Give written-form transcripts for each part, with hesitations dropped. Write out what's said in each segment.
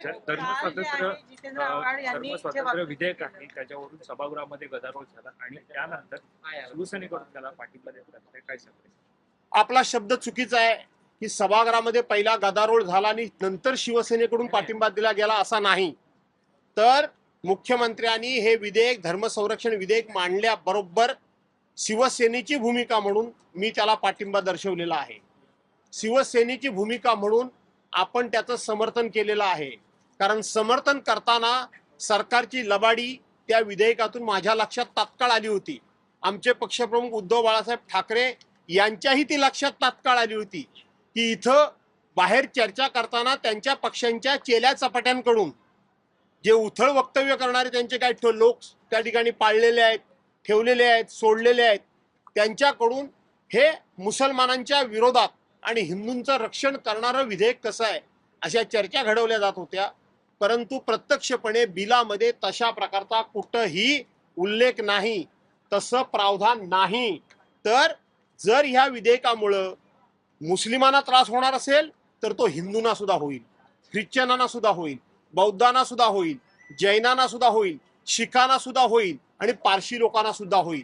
धर्मस्वातंत्र्य विधेयक आहे त्याच्यावरून सभागृहामध्ये गदारोळ झाला आणि त्यानंतर शिवसेनेकडून त्याला पाठिंबा देण्यात काय सांगते? आपला शब्द चुकीचा आहे की सभागृहामध्ये पहिला गदारोळ झाला आणि नंतर शिवसेनेकडून पाठिंबा दिला गेला असा नाही. तर मुख्यमंत्र्यांनी हे विधेयक धर्मसंरक्षण विधेयक मांडल्याबरोबर शिवसेनेची भूमिका म्हणून मी त्याला पाठिंबा दर्शवलेला आहे. शिवसेनेची भूमिका म्हणून आपण त्याचं समर्थन केलेलं आहे. कारण समर्थन करताना सरकारची लबाडी त्या विधेयकातून माझ्या लक्षात तात्काळ आली होती. आमचे पक्षप्रमुख उद्धव बाळासाहेब ठाकरे यांच्याही ती लक्षात तात्काळ आली होती की इथं बाहेर चर्चा करताना त्यांच्या पक्षांच्या चेल्या चपाट्यांकडून जे उथळ वक्तव्य करणारे त्यांचे काही लोक त्या ठिकाणी पाळलेले आहेत, ठेवलेले आहेत, सोडलेले आहेत, त्यांच्याकडून हे मुसलमानांच्या विरोधात आणि हिंदूंचं रक्षण करणारं विधेयक कसं आहे अशा चर्चा घडवल्या जात होत्या. परंतु प्रत्यक्षपणे बिलामध्ये तशा प्रकारचा कुठंही उल्लेख नाही, तसं प्रावधान नाही. तर जर ह्या विधेयकामुळं मुस्लिमांना त्रास होणार असेल तर तो हिंदूंना सुद्धा होईल, ख्रिश्चनांना सुद्धा होईल, बौद्धांना सुद्धा होईल, जैनांना सुद्धा होईल, शिखांना सुद्धा होईल आणि पारशी लोकांना सुद्धा होईल.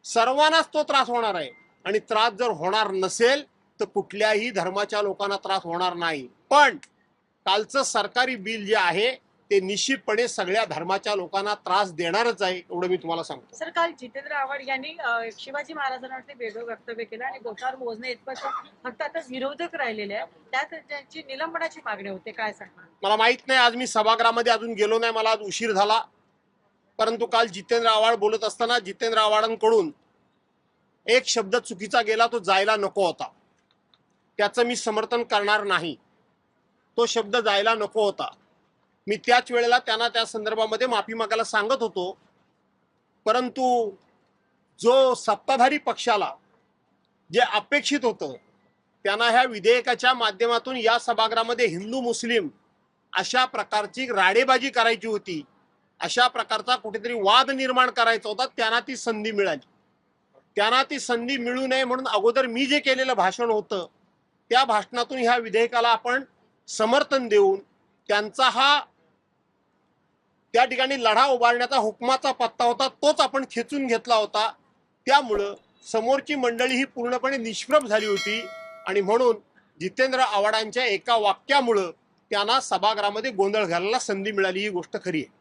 सर्वांनाच तो त्रास होणार आहे. आणि त्रास जर होणार नसेल तर कुठल्याही धर्माच्या लोकांना त्रास होणार नाही. पण कालचं सरकारी बिल जे आहे ते निश्चितपणे सगळ्या धर्माच्या लोकांना त्रास देणारच आहे, एवढं मी तुम्हाला सांगतो. सर, काल जितेंद्र आव्हाड यांनी शिवाजी महाराजांवरती वेगळं वक्तव्य केलं आणि बोटावर मोजणे इतपत फक्त आता विरोधक राहिलेले आहेत, त्यात त्यांची निलंबनाची मागणी होते, काय सांगणार? मला माहित नाही, आज मी सभागृहामध्ये अजून गेलो नाही, मला आज उशीर झाला. परंतु काल जितेंद्र आव्हाड बोलत असताना जितेंद्र आव्हाडांकडून एक शब्द चुकीचा गेला, तो जायला नको होता. त्याचं मी समर्थन करणार नाही. तो शब्द जायला नको होता. मी त्याच वेळेला त्यांना त्या संदर्भामध्ये माफी मागायला सांगत होतो. परंतु जो सत्ताधारी पक्षाला जे अपेक्षित होतं त्यांना ह्या विधेयकाच्या माध्यमातून या सभागृहामध्ये हिंदू मुस्लिम अशा प्रकारची राडेबाजी करायची होती, अशा प्रकारचा कुठेतरी वाद निर्माण करायचा होता, त्यांना ती संधी मिळाली. त्यांना ती संधी मिळू नये म्हणून अगोदर मी जे केलेलं भाषण होतं त्या भाषणातून ह्या विधेयकाला आपण समर्थन देऊन त्यांचा हा त्या ठिकाणी लढा उभारण्याचा हुकमाचा पत्ता होता, तोच आपण खेचून घेतला होता. त्यामुळं समोरची मंडळी ही पूर्णपणे निष्प्रभ झाली होती आणि म्हणून जितेंद्र आव्हाडांच्या एका वाक्यामुळं त्यांना सभागृहामध्ये गोंधळ घालायला संधी मिळाली, ही गोष्ट खरी आहे.